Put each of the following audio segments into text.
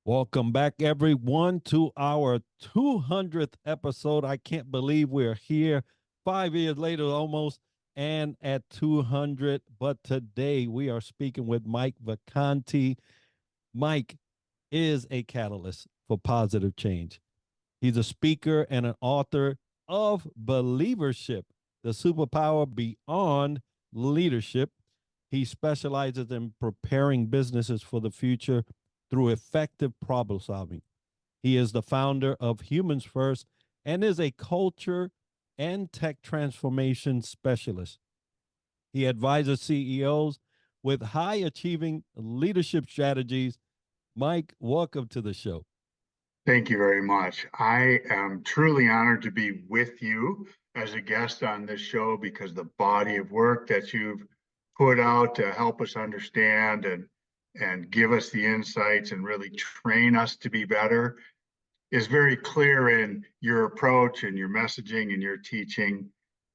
Welcome back, everyone, to our 200th episode. I can't believe we're here 5 years later almost and at 200. But today we are speaking with Mike Vacanti. Mike is a catalyst for positive change. He's a speaker and an author of Believership, the superpower beyond leadership. He specializes in preparing businesses for the future through effective problem solving. He is the founder of HumansFirst and is a culture and tech transformation specialist. He advises CEOs with high achieving leadership strategies. Mike, welcome to the show. Thank you very much. I am truly honored to be with you as a guest on this show because the body of work that you've put out to help us understand and give us the insights and really train us to be better is very clear in your approach and your messaging and your teaching.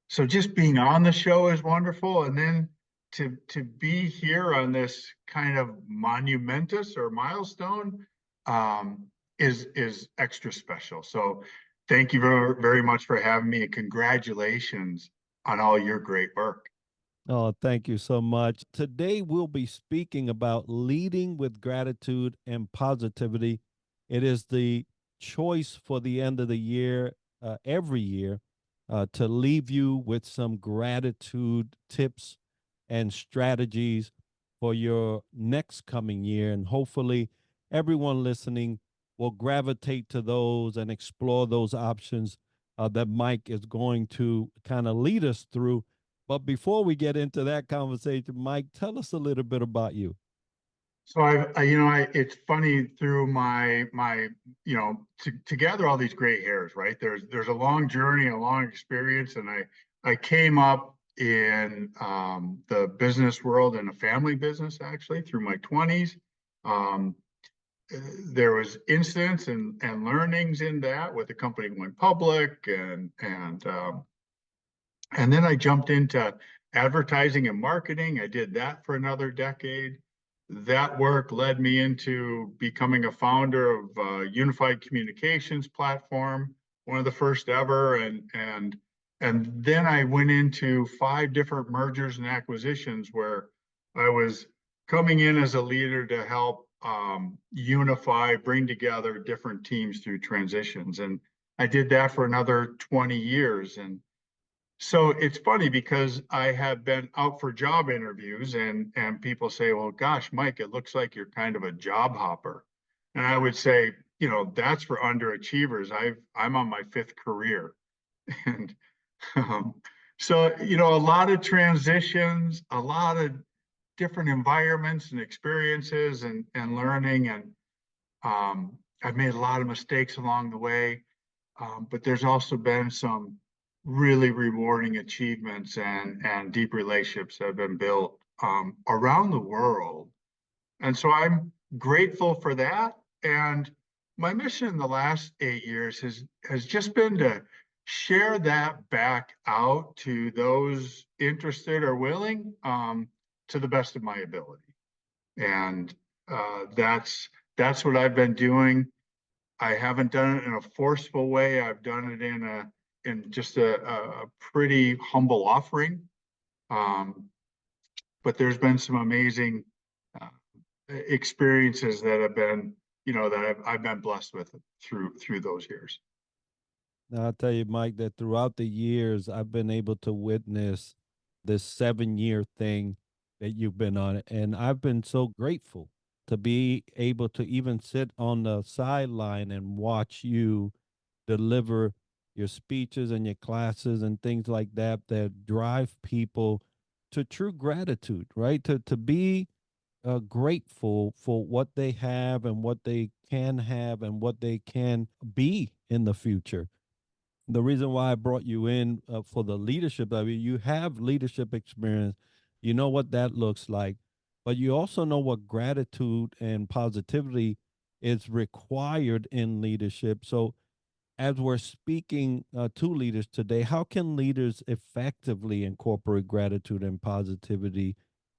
So just being on the show is wonderful. And then to be here on this kind of monumentous or milestone is extra special. So thank you very, very much for having me, and congratulations on all your great work. Oh, thank you so much. Today we'll be speaking about leading with gratitude and positivity. It is the choice for the end of the year, every year, to leave you with some gratitude tips and strategies for your next coming year. And hopefully everyone listening will gravitate to those and explore those options that Mike is going to kind of lead us through. But before we get into that conversation, Mike, tell us a little bit about you. So it's funny through to gather all these gray hairs, right? There's a long journey, a long experience, and I came up in the business world in a family business actually through my 20s. There was incidents and learnings in that with the company went public and then I jumped into advertising and marketing. I did that for another decade. That work led me into becoming a founder of a unified communications platform, one of the first ever. And then I went into 5 different mergers and acquisitions where I was coming in as a leader to help unify, bring together different teams through transitions. And I did that for another 20 years. And so it's funny because I have been out for job interviews and people say, well, gosh, Mike, it looks like you're kind of a job hopper. And I would say, that's for underachievers. I'm on my 5th career. And so, a lot of transitions, a lot of different environments and experiences and learning. And I've made a lot of mistakes along the way. But there's also been some really rewarding achievements and deep relationships that have been built around the world. And so I'm grateful for that. And my mission in the last 8 years has just been to share that back out to those interested or willing to the best of my ability. And that's what I've been doing. I haven't done it in a forceful way. I've done it in just a pretty humble offering. But there's been some amazing experiences that have been, that I've been blessed with through those years. Now, I'll tell you, Mike, that throughout the years, I've been able to witness this 7-year thing that you've been on. And I've been so grateful to be able to even sit on the sideline and watch you deliver your speeches and your classes and things like that drive people to true gratitude, right? To be grateful for what they have and what they can have and what they can be in the future. The reason why I brought you in for the leadership, I mean, you have leadership experience. You know what that looks like. but you also know what gratitude and positivity is required in leadership. So, as we're speaking to leaders today, how can leaders effectively incorporate gratitude and positivity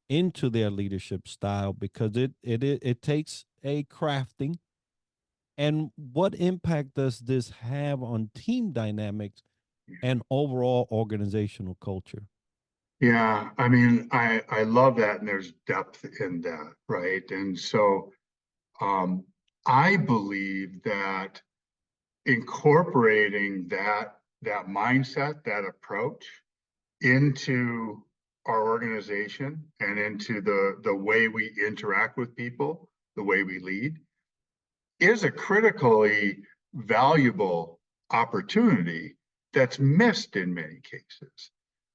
into their leadership style? Because it takes a crafting. And what impact does this have on team dynamics and overall organizational culture? Yeah, I mean, I love that, and there's depth in that, right? And so um, I believe that incorporating that mindset, that approach into our organization and into the way we interact with people, the way we lead, is a critically valuable opportunity that's missed in many cases.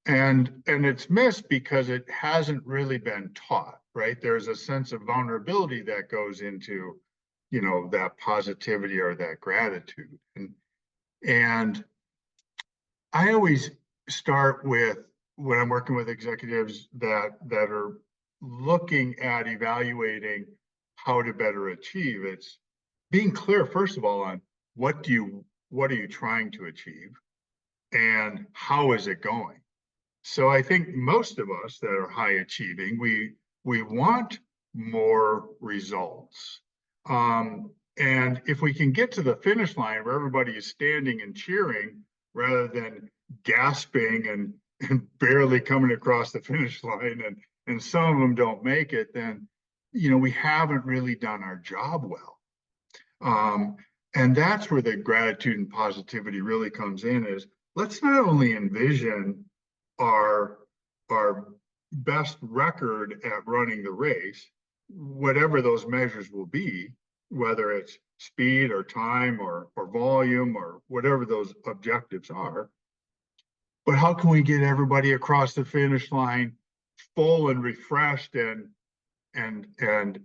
And it's missed because it hasn't really been taught, right? There's a sense of vulnerability that goes into, that positivity or that gratitude. And I always start with, when I'm working with executives that are looking at evaluating how to better achieve, it's being clear, first of all, on what are you trying to achieve and how is it going. So I think most of us that are high achieving, we want more results. And if we can get to the finish line where everybody is standing and cheering rather than gasping and barely coming across the finish line, and some of them don't make it, then we haven't really done our job well. Um, and that's where the gratitude and positivity really comes in, is let's not only envision our our best record at running the race, whatever those measures will be, whether it's speed or time or volume or whatever those objectives are. But how can we get everybody across the finish line full and refreshed and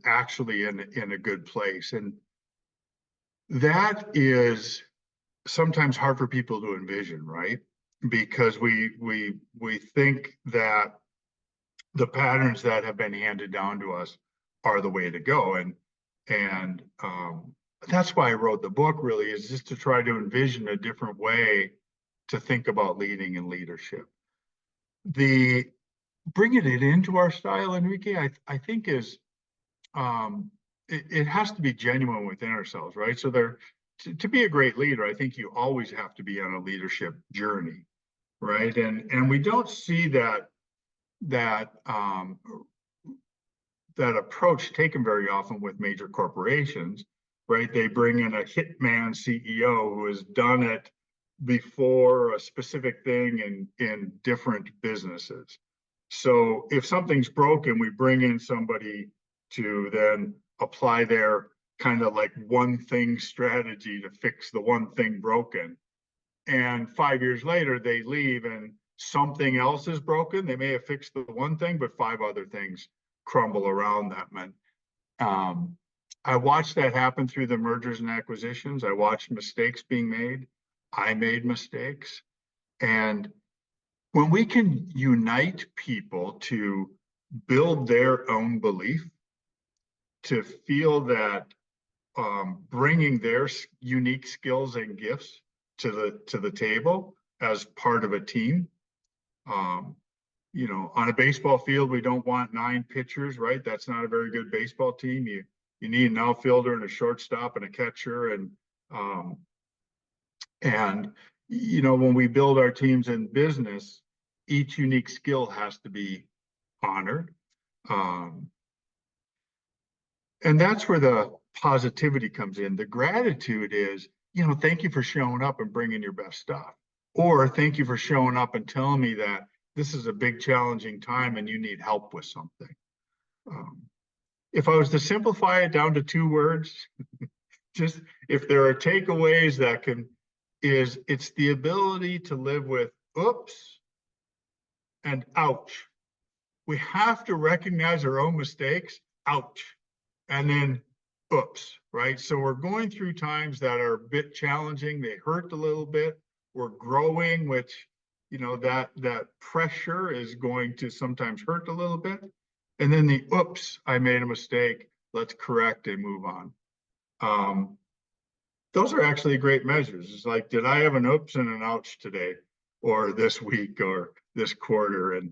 actually in a good place? And that is sometimes hard for people to envision, right? Because we think that the patterns that have been handed down to us are the way to go, and that's why I wrote the book. Really, is just to try to envision a different way to think about leading and leadership. The bringing it into our style, Enrique, I think is it has to be genuine within ourselves, right? So to be a great leader, I think you always have to be on a leadership journey, right? And we don't see that that approach taken very often with major corporations, right? They bring in a hitman CEO who has done it before a specific thing in different businesses. So if something's broken, we bring in somebody to then apply their kind of like one thing strategy to fix the one thing broken. And 5 years later, they leave and something else is broken. They may have fixed the one thing, but five other things crumble around them. And I watched that happen through the mergers and acquisitions. I watched mistakes being made. I made mistakes. And when we can unite people to build their own belief, to feel that bringing their unique skills and gifts to the table as part of a team. Um, on a baseball field, we don't want 9 pitchers, right? That's not a very good baseball team. You need an outfielder and a shortstop and a catcher, um, and when we build our teams in business, each unique skill has to be honored. Um, and that's where the positivity comes in. The gratitude is, thank you for showing up and bringing your best stuff. Or thank you for showing up and telling me that this is a big challenging time and you need help with something. If I was to simplify it down to 2 words, just if there are takeaways it's the ability to live with oops and ouch. We have to recognize our own mistakes, ouch, and then oops, right? So we're going through times that are a bit challenging. They hurt a little bit. We're growing, which, that pressure is going to sometimes hurt a little bit. And then the oops, I made a mistake. Let's correct and move on. Those are actually great measures. It's like, did I have an oops and an ouch today, or this week, or this quarter? And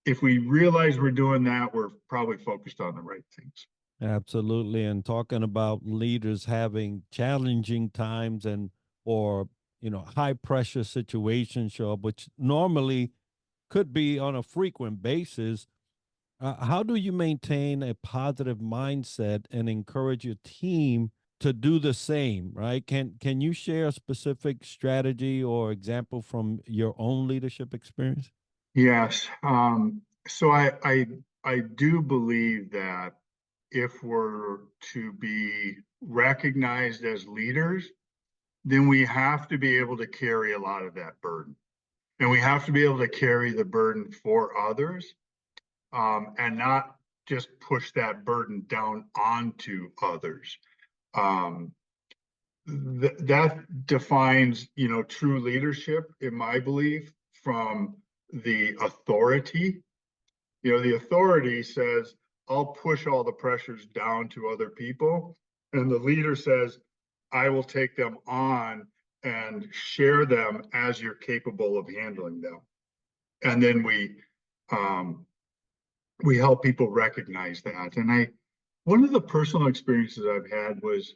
if we realize we're doing that, we're probably focused on the right things. Absolutely. And talking about leaders having challenging times and or high pressure situations show up, which normally could be on a frequent basis. How do you maintain a positive mindset and encourage your team to do the same? Right? Can you share a specific strategy or example from your own leadership experience? Yes. So I do believe that if we're to be recognized as leaders, then we have to be able to carry a lot of that burden. And we have to be able to carry the burden for others, and not just push that burden down onto others. Um, that defines, true leadership, in my belief, from the authority. The authority says, I'll push all the pressures down to other people. And the leader says, I will take them on and share them as you're capable of handling them. And then we help people recognize that. And one of the personal experiences I've had was,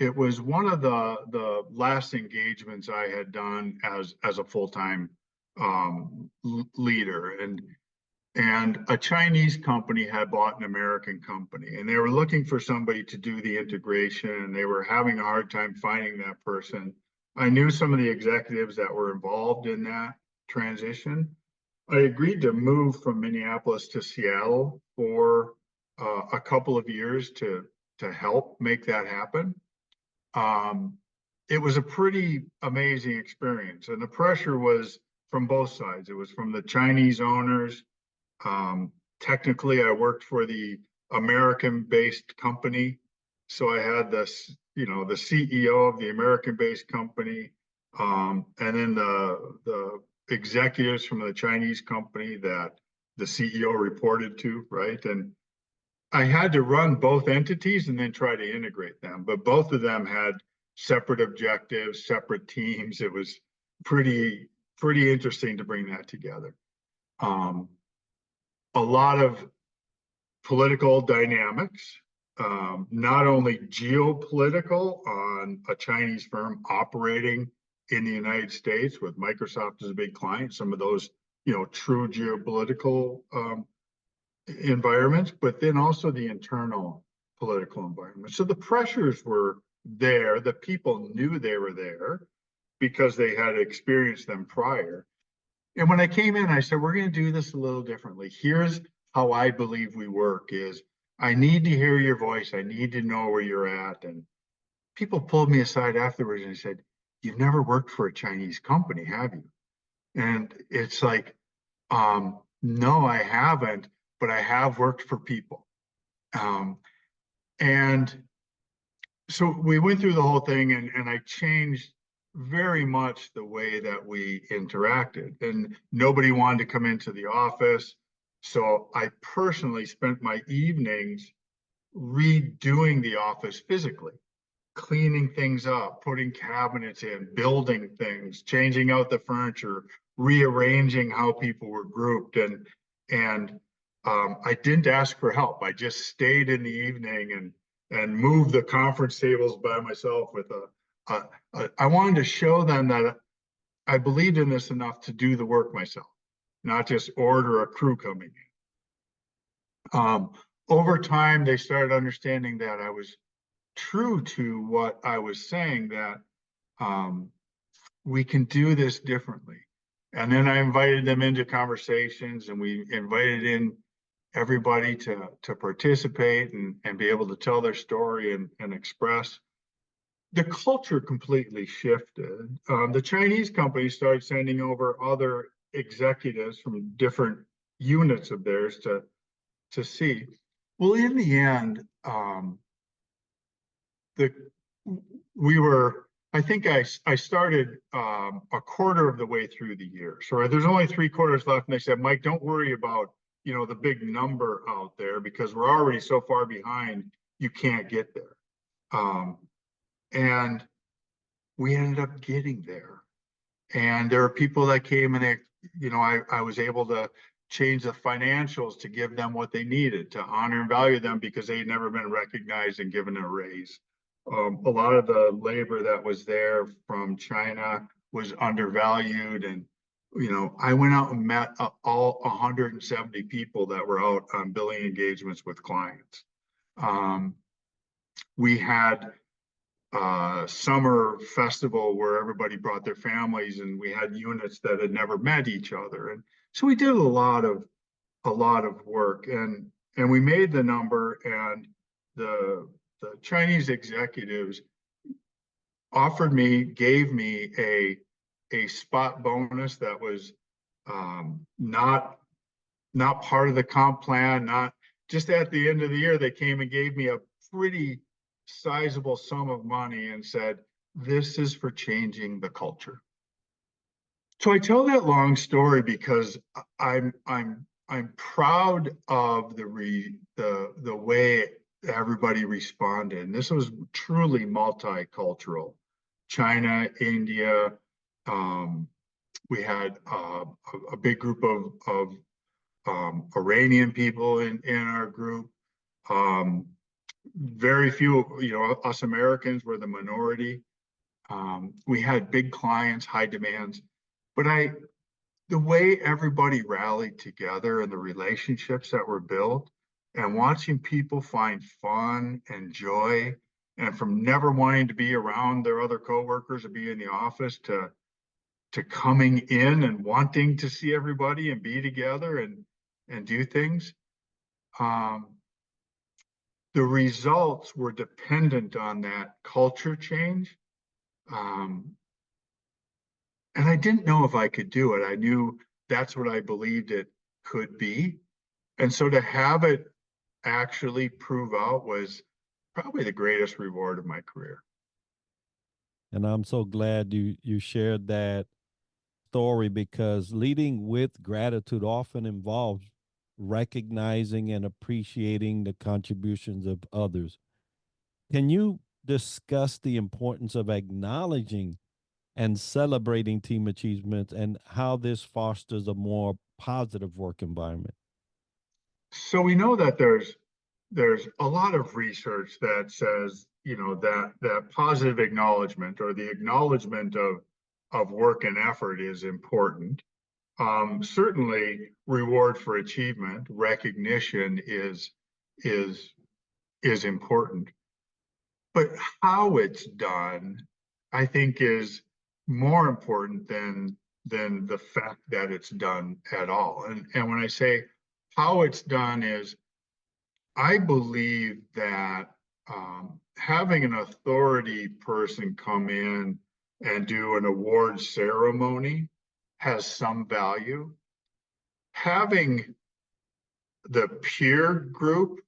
it was one of the last engagements I had done as a full-time leader, and a Chinese company had bought an American company, and they were looking for somebody to do the integration, and they were having a hard time finding that person. I knew some of the executives that were involved in that transition. I agreed to move from Minneapolis to Seattle for a couple of years to help make that happen. It was a pretty amazing experience, and the pressure was from both sides. It was from the Chinese owners. Technically, I worked for the American-based company, so I had this, the CEO of the American-based company, and then the executives from the Chinese company that the CEO reported to, right? And I had to run both entities and then try to integrate them, but both of them had separate objectives, separate teams. It was pretty interesting to bring that together. A lot of political dynamics, not only geopolitical on a Chinese firm operating in the United States with Microsoft as a big client, some of those, true geopolitical environments, but then also the internal political environment. So the pressures were there. The people knew they were there because they had experienced them prior. And when I came in, I said, we're going to do this a little differently. Here's how I believe we work is I need to hear your voice. I need to know where you're at. And people pulled me aside afterwards and said, you've never worked for a Chinese company, have you? And it's like, no, I haven't, but I have worked for people. And so we went through the whole thing, and I changed very much the way that we interacted. And nobody wanted to come into the office. So I personally spent my evenings redoing the office physically, cleaning things up, putting cabinets in, building things, changing out the furniture, rearranging how people were grouped. And I didn't ask for help. I just stayed in the evening and moved the conference tables by myself with I wanted to show them that I believed in this enough to do the work myself, not just order a crew coming in. Over time, they started understanding that I was true to what I was saying, that we can do this differently. And then I invited them into conversations, and we invited in everybody to participate and be able to tell their story and express. The culture completely shifted. The Chinese companies started sending over other executives from different units of theirs to see. Well, in the end, the we were I think I started a quarter of the way through the year. So there's only 3 quarters left. And they said, Mike, don't worry about, the big number out there because we're already so far behind, you can't get there. And we ended up getting there. And there are people that came and I was able to change the financials to give them what they needed to honor and value them because they'd never been recognized and given a raise. A lot of the labor that was there from China was undervalued. And, I went out and met all 170 people that were out on billing engagements with clients. We had summer festival where everybody brought their families and we had units that had never met each other. And so we did a lot of work and we made the number, and the Chinese executives gave me a spot bonus that was not part of the comp plan, not just at the end of the year. They came and gave me a pretty sizable sum of money and said, this is for changing the culture. So I tell that long story because I'm proud of the way everybody responded. And this was truly multicultural. China, India, we had a big group of Iranian people in our group. Very few, us Americans were the minority. We had big clients, high demands, but the way everybody rallied together and the relationships that were built, and watching people find fun and joy, and from never wanting to be around their other coworkers or be in the office to coming in and wanting to see everybody and be together and do things. The results were dependent on that culture change. And I didn't know if I could do it. I knew that's what I believed it could be. And so to have it actually prove out was probably the greatest reward of my career. And I'm so glad you shared that story, because leading with gratitude often involves recognizing and appreciating the contributions of others. Can you discuss the importance of acknowledging and celebrating team achievements and how this fosters a more positive work environment? So we know that there's a lot of research that says, that positive acknowledgement or the acknowledgement of work and effort is important. Certainly reward for achievement, recognition is important. But how it's done, I think, is more important than the fact that it's done at all. And when I say how it's done is, I believe that having an authority person come in and do an award ceremony has some value. Having the peer group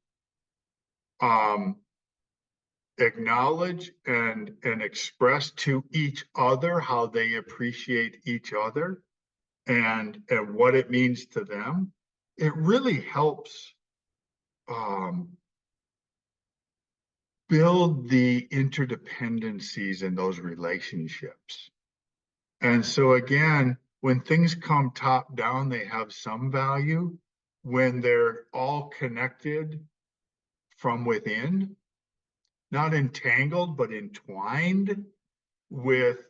acknowledge and express to each other how they appreciate each other and what it means to them, it really helps build the interdependencies in those relationships. And so again, when things come top down, they have some value. When they're all connected from within, not entangled, but entwined with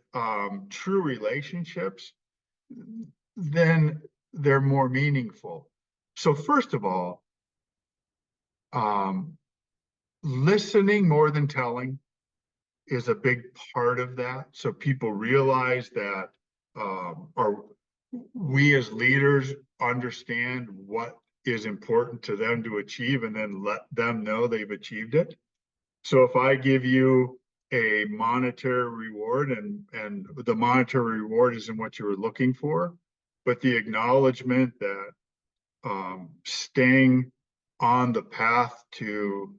true relationships, then they're more meaningful. So first of all, listening more than telling is a big part of that. So people realize that we as leaders understand what is important to them to achieve, and then let them know they've achieved it. So if I give you a monetary reward and the monetary reward isn't what you were looking for, but the acknowledgement that staying on the path to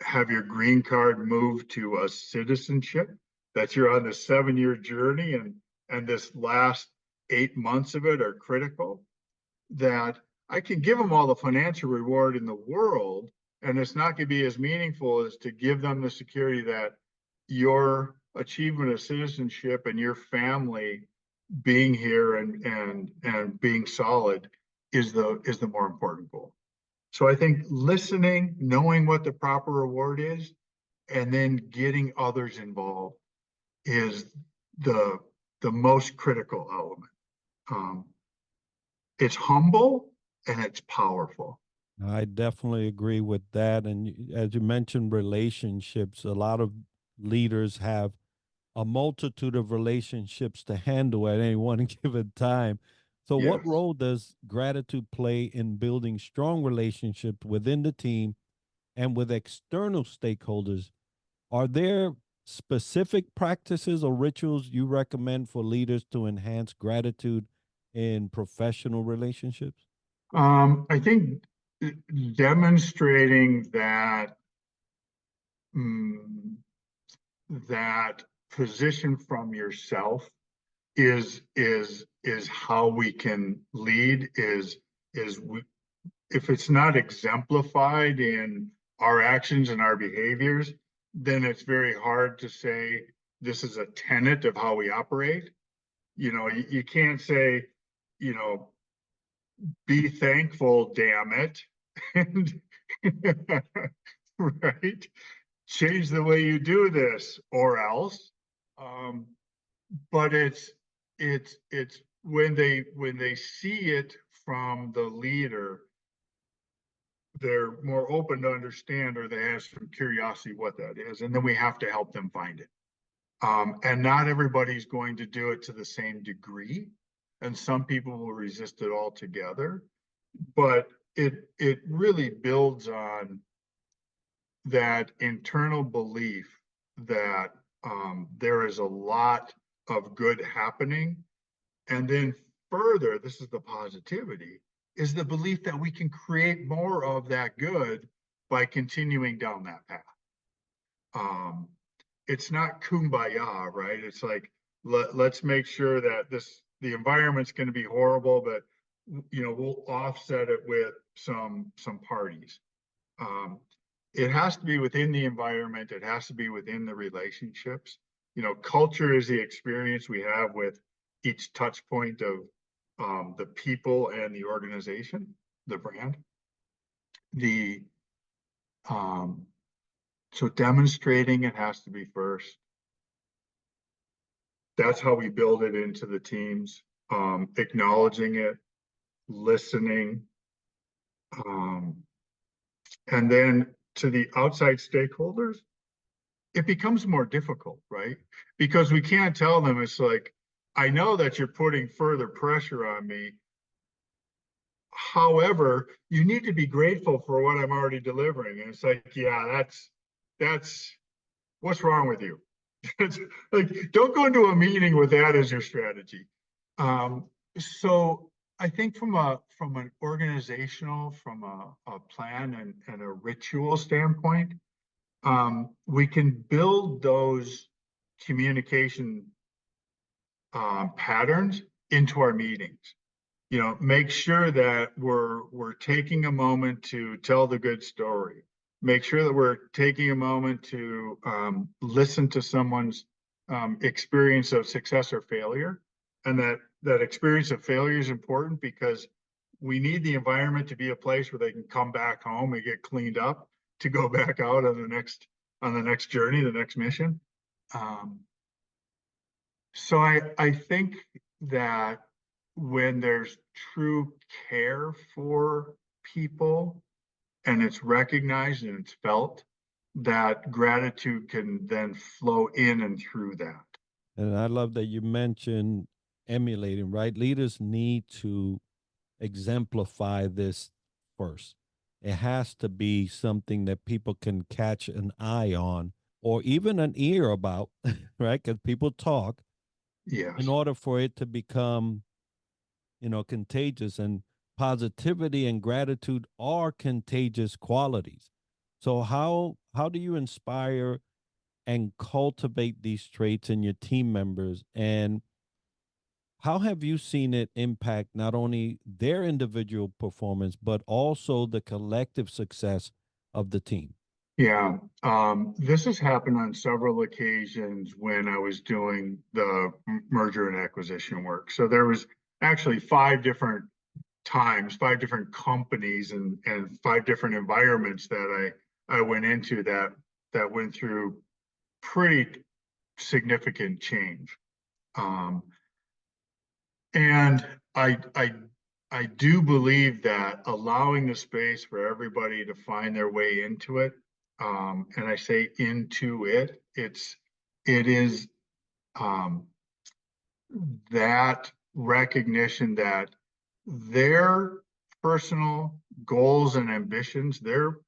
have your green card moved to a citizenship, that you're on the 7-year journey, and this last 8 months of it are critical, that I can give them all the financial reward in the world, and it's not going to be as meaningful as to give them the security that your achievement of citizenship and your family being here and being solid is the more important goal. So I think listening, knowing what the proper reward is, and then getting others involved is the the most critical element. Um, it's humble and it's powerful. I definitely agree with that. And as you mentioned, relationships, a lot of leaders have a multitude of relationships to handle at any one given time. So, what Yes. role does gratitude play in building strong relationships within the team and with external stakeholders? Are there specific practices or rituals you recommend for leaders to enhance gratitude in professional relationships? I think demonstrating mm, that position from yourself is how we can lead. Is we, if it's not exemplified in our actions and our behaviors, then it's very hard to say this is a tenet of how we operate. You can't say, you know, be thankful, damn it. And right, change the way you do this or else. Um, but it's when they see it from the leader, they're more open to understand, or they have some curiosity what that is, and then we have to help them find it. And not everybody's going to do it to the same degree, and some people will resist it altogether. But it really builds on that internal belief that there is a lot of good happening. And then further, this is the positivity, is the belief that we can create more of that good by continuing down that path. Um, it's not kumbaya, right? It's like, let's make sure that the environment's going to be horrible, but we'll offset it with some parties. Um, it has to be within the environment. It has to be within the relationships. Culture is the experience we have with each touch point of the people and the organization, the brand. The um, so demonstrating it has to be first. That's how we build it into the teams. Acknowledging it, listening, um, and then to the outside stakeholders, it becomes more difficult, right? Because we can't tell them, it's like, I know that you're putting further pressure on me. However, you need to be grateful for what I'm already delivering. And it's like, yeah, that's what's wrong with you? It's like, don't go into a meeting with that as your strategy. So I think from an organizational, from a plan and a ritual standpoint, we can build those communication patterns into our meetings. Make sure that we're taking a moment to tell the good story. Make sure that we're taking a moment to listen to someone's experience of success or failure, and that experience of failure is important because we need the environment to be a place where they can come back home and get cleaned up to go back out on the next journey, the next mission. Um, so I think that when there's true care for people and it's recognized and it's felt, that gratitude can then flow in and through that. And I love that you mentioned emulating, right? Leaders need to exemplify this first. It has to be something that people can catch an eye on or even an ear about, right? Because people talk in Yes. order for it to become, contagious. And positivity and gratitude are contagious qualities. So how do you inspire and cultivate these traits in your team members, and how have you seen it impact not only their individual performance but also the collective success of the team? Yeah, this has happened on several occasions when I was doing the merger and acquisition work. So there was actually five different times, five different companies and five different environments that I went into that went through pretty significant change. Um, and I do believe that allowing the space for everybody to find their way into it, and I say into it, it is um, that recognition that their personal goals and ambitions, their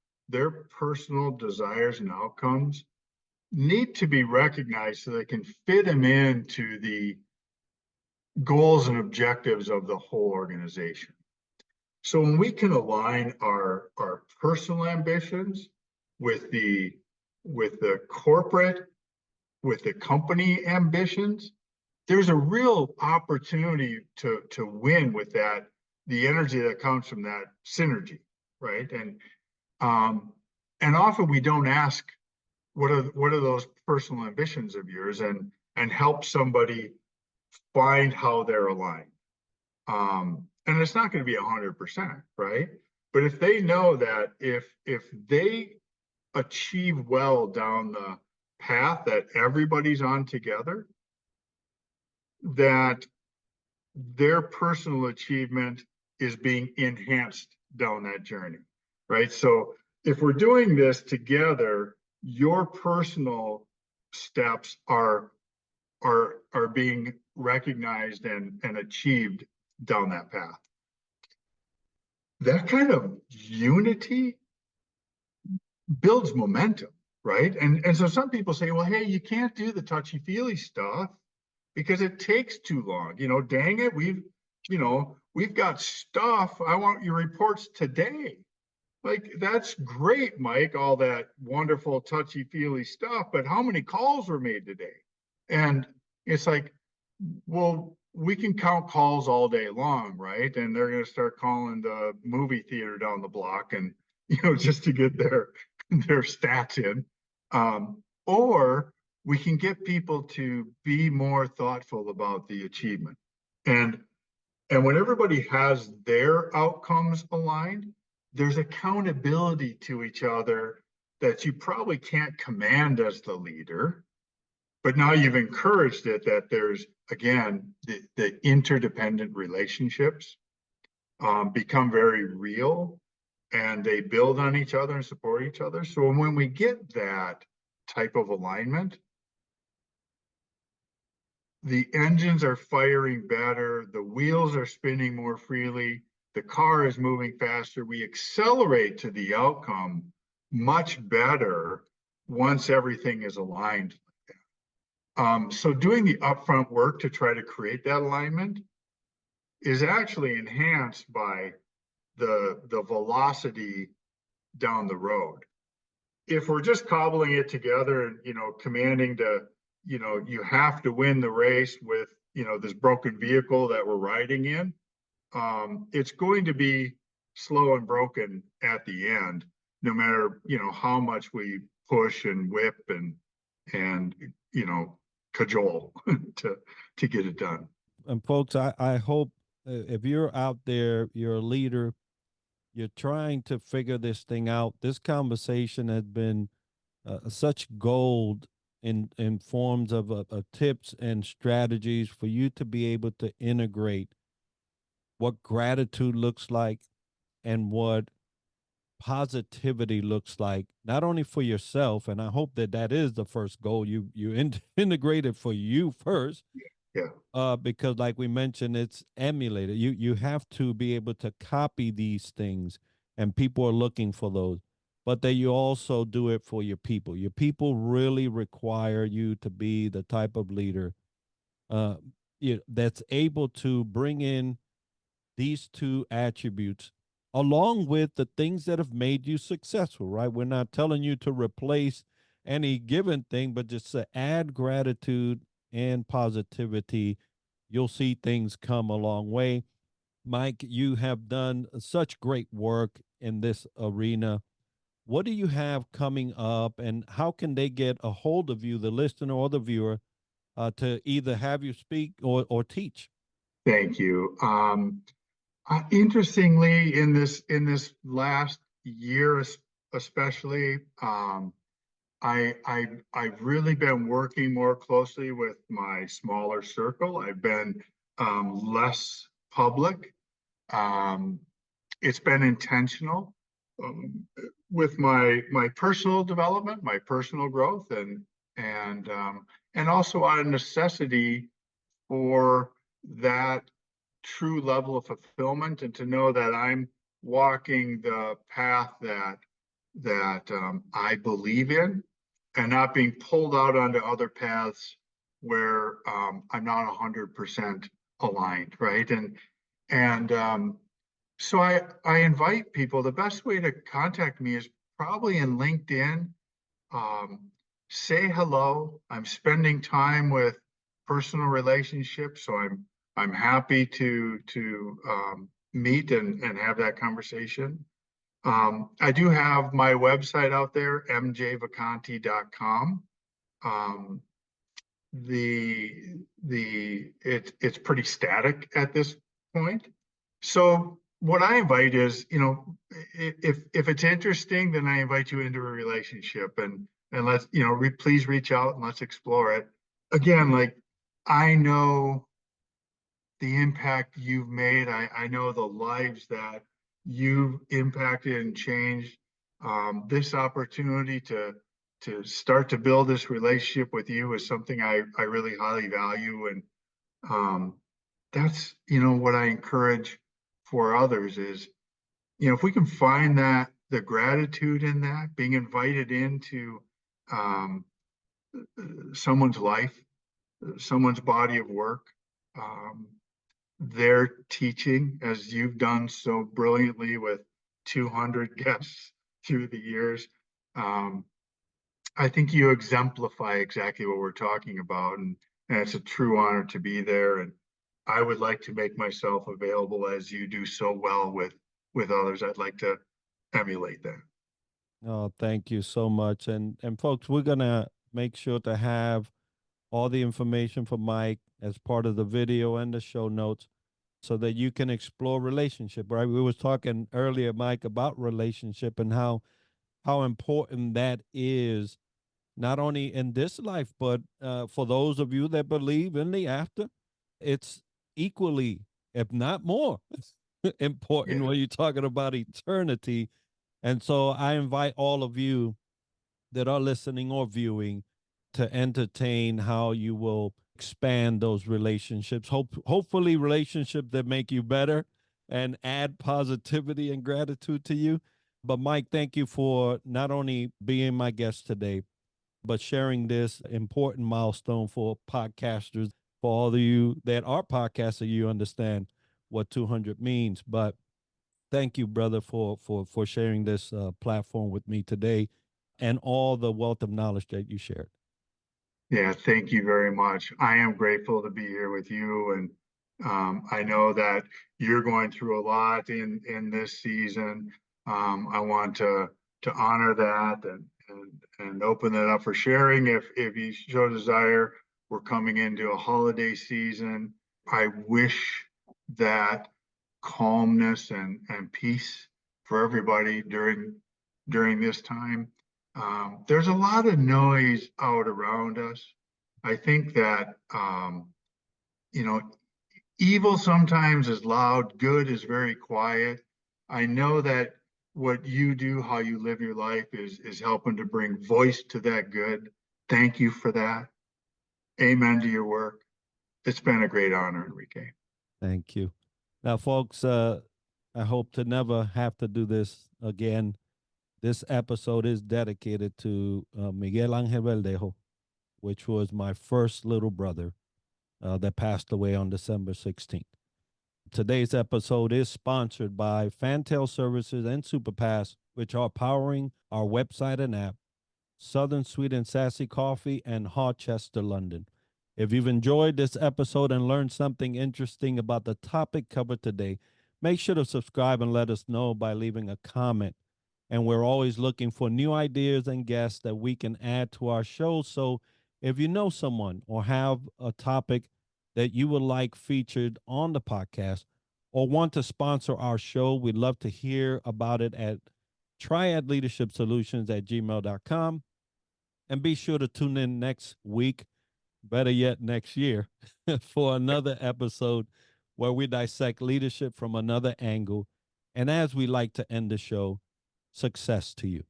personal desires and outcomes need to be recognized so they can fit them into the goals and objectives of the whole organization. So when we can align our personal ambitions with the corporate, with the company ambitions, there's a real opportunity to win with that, the energy that comes from that synergy, right? Um, and often we don't ask what are those personal ambitions of yours and help somebody find how they're aligned. And it's not going to be 100%, right? But if they know that if they achieve well down the path that everybody's on together, that their personal achievement is being enhanced down that journey, right? So if we're doing this together, your personal steps are being recognized and achieved down that path. That kind of unity builds momentum, right? And so some people say, well, hey, you can't do the touchy-feely stuff because it takes too long. Dang it, we've got stuff. I want your reports today. Like, that's great, Mike, all that wonderful touchy-feely stuff, but how many calls were made today? And it's like, well, we can count calls all day long, right? And they're going to start calling the movie theater down the block and, just to get their stats in. Or we can get people to be more thoughtful about the achievement. And when everybody has their outcomes aligned, there's accountability to each other that you probably can't command as the leader, but now you've encouraged it, that there's, again, the interdependent relationships become very real, and they build on each other and support each other. So when we get that type of alignment, the engines are firing better, the wheels are spinning more freely, the car is moving faster. We accelerate to the outcome much better once everything is aligned. So doing the upfront work to try to create that alignment is actually enhanced by the velocity down the road. If we're just cobbling it together and, commanding to, you have to win the race with, this broken vehicle that we're riding in, it's going to be slow and broken at the end, no matter, how much we push and whip and, cajole to get it done. And folks, I hope if you're out there, you're a leader, you're trying to figure this thing out. This conversation has been such gold in forms of tips and strategies for you to be able to integrate what gratitude looks like and what positivity looks like, not only for yourself, and I hope that that is the first goal you integrate it for you first, Yeah. because like we mentioned, it's emulated. You have to be able to copy these things, and people are looking for those. But that you also do it for your people. Your people really require you to be the type of leader uh, that's able to bring in these two attributes along with the things that have made you successful, right? We're not telling you to replace any given thing, but just to add gratitude and positivity. You'll see things come a long way. Mike, you have done such great work in this arena. What do you have coming up, and how can they get a hold of you, the listener or the viewer, to either have you speak or teach? Thank you. Interestingly, in this last year, especially, I've really been working more closely with my smaller circle. I've been less public. Um, it's been intentional um, with my personal development, my personal growth, and and also out of necessity for that true level of fulfillment, and to know that I'm walking the path that I believe in, and not being pulled out onto other paths where I'm not 100% aligned, right? And so I invite people. The best way to contact me is probably in LinkedIn. Um, Say hello. I'm spending time with personal relationships, so I'm happy to meet and have that conversation. I do have my website out there, mjvacanti.com. Um, it's pretty static at this point. So what I invite is, if it's interesting, then I invite you into a relationship, and let's, please reach out and let's explore it. Again, like, I know the impact you've made. I know the lives that you've impacted and changed. This opportunity to start to build this relationship with you is something I really highly value. And um, that's, what I encourage for others is, if we can find that, the gratitude in that, being invited into um, someone's life, someone's body of work, um, their teaching, as you've done so brilliantly with 200 guests through the years. Um, I think you exemplify exactly what we're talking about, and it's a true honor to be there. And I would like to make myself available as you do so well with others. I'd like to emulate that. Oh, thank you so much. And folks, we're gonna make sure to have all the information for Mike as part of the video and the show notes so that you can explore relationship, right? We was talking earlier, Mike, about relationship and how important that is, not only in this life, but for those of you that believe in the after. It's equally, if not more, important Yeah. when you're talking about eternity. And so I invite all of you that are listening or viewing to entertain how you will expand those relationships. Hopefully relationships that make you better and add positivity and gratitude to you. But Mike, thank you for not only being my guest today, but sharing this important milestone for podcasters. For all of you that are podcasters, you understand what 200 means. But thank you, brother, for sharing this platform with me today and all the wealth of knowledge that you shared. Yeah, thank you very much. I am grateful to be here with you, and I know that you're going through a lot in this season. I want to honor that and open it up for sharing if you show desire. We're coming into a holiday season. I wish that calmness and peace for everybody during this time. There's a lot of noise out around us. I think that, you know, evil sometimes is loud, good is very quiet. I know that what you do, how you live your life is helping to bring voice to that good. Thank you for that. Amen to your work. It's been a great honor, Enrique. Thank you. Now, folks, I hope to never have to do this again. This episode is dedicated to Miguel Angel Verdejo, which was my first little brother that passed away on December 16th. Today's episode is sponsored by Fantail Services and Superpass, which are powering our website and app, Southern Sweet and Sassy Coffee, and Harchester, London. If you've enjoyed this episode and learned something interesting about the topic covered today, make sure to subscribe and let us know by leaving a comment. And we're always looking for new ideas and guests that we can add to our show. So if you know someone or have a topic that you would like featured on the podcast or want to sponsor our show, we'd love to hear about it at triadleadershipsolutions@gmail.com. And be sure to tune in next week, better yet, next year, for another episode where we dissect leadership from another angle. And as we like to end the show, success to you.